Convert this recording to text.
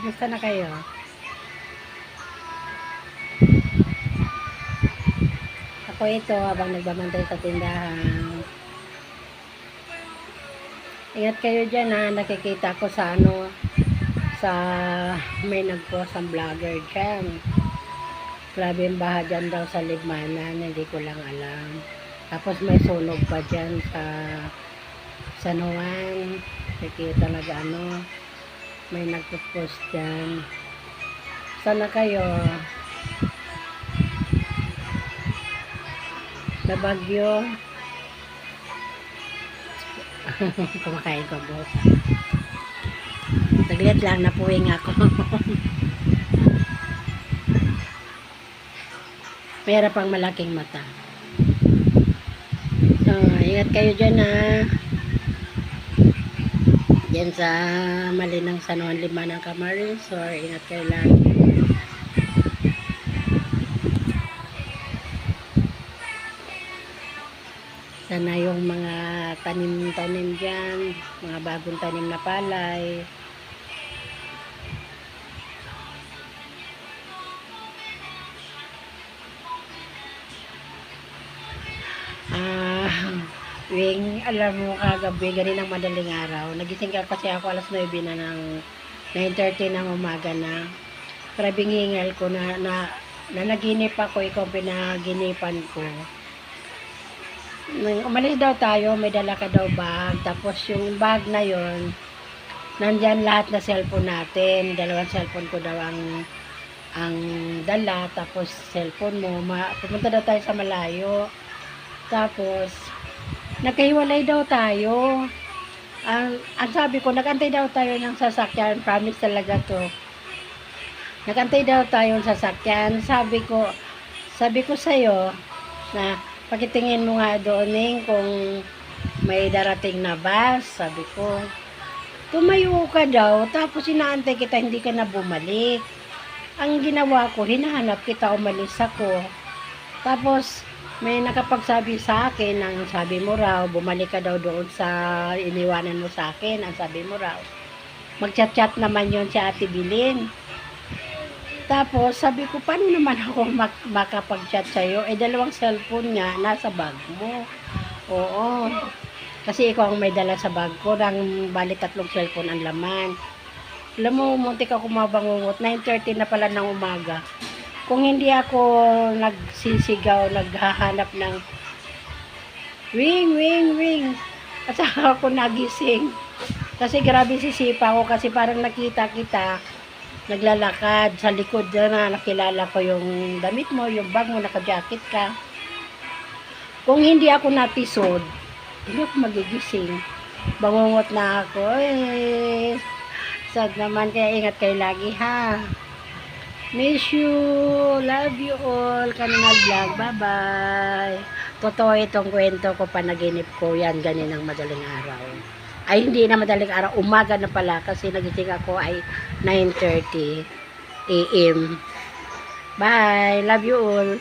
Gusto na kayo? Ako ito habang nagbabantay sa tindahan. Ingat kayo dyan ha. Nakikita ko sa sa may nag-post ang vlogger dyan. Grabe yung baha dyan daw sa Libmanan. Hindi ko lang alam. Tapos may sunog pa dyan sa San Juan. Kaya talaga may nagpo-post dyan. Sana kayo na bagyo. Kumakain ko boss. Saglit lang, napuwing ako. Mayroon pang malaking mata. So, ingat kayo dyan ha. Diyan sa Malinang San Juan, Libmanan, Camarines. So, ingat kayo lang. Sana yung mga tanim-tanim dyan, mga bagong tanim na palay. Wing, alam mo kagabi, ganinang madaling araw. Nagising ka kasi ako alas 9 na ng 9:30 ng umaga na. Grabing hingal ko na naginip ako, ikaw pinaginipan ko. Umalis daw tayo, may dala ka daw bag. Tapos yung bag na yon, nandyan lahat na cellphone natin. Dalawang cellphone ko daw ang dala. Tapos cellphone mo, pupunta daw tayo sa malayo. Tapos nagkahiwalay daw tayo. Ang sabi ko, nagantay daw tayo ng sasakyan. Promise talaga to. Nagantay daw tayo ng sasakyan. Sabi ko sa'yo na pakitingin mo nga doon kung may darating na bus. Sabi ko, tumayo ka daw, tapos inaantay kita, hindi ka na bumalik. Ang ginawa ko, hinahanap kita, umalis ako. Tapos, may nakapagsabi sa akin, ang sabi mo raw, bumalik ka daw doon sa iniwanan mo sa akin. Ang sabi mo raw, magchat-chat naman yon si Ate Bilin. Tapos, sabi ko, paano naman ako makapag-chat sa'yo? Dalawang cellphone nga, nasa bag mo. Oo. Kasi ikaw ang may dala sa bag ko, nang bali 3 cellphone ang laman. Alam mo, muntik ako mabangungot, 9:30 na pala ng umaga. Kung hindi ako nagsisigaw, naghahanap ng wing, wing, wing. At saka ako nagising. Kasi grabe sisipa ko, kasi parang nakita kita, naglalakad sa likod na nakilala ko yung damit mo, yung bag mo, naka-jacket ka. Kung hindi ako napisod, hindi ako magigising. Bangungot na ako. Sad naman, kaya ingat kayo lagi ha. Miss you, love you all. Kanina vlog, bye-bye. Totoo itong kwento ko, panaginip ko yan, ganinang madaling araw. Ay, hindi na madaling araw, umaga na pala kasi nagising ako ay 9:30 AM. Bye, love you all.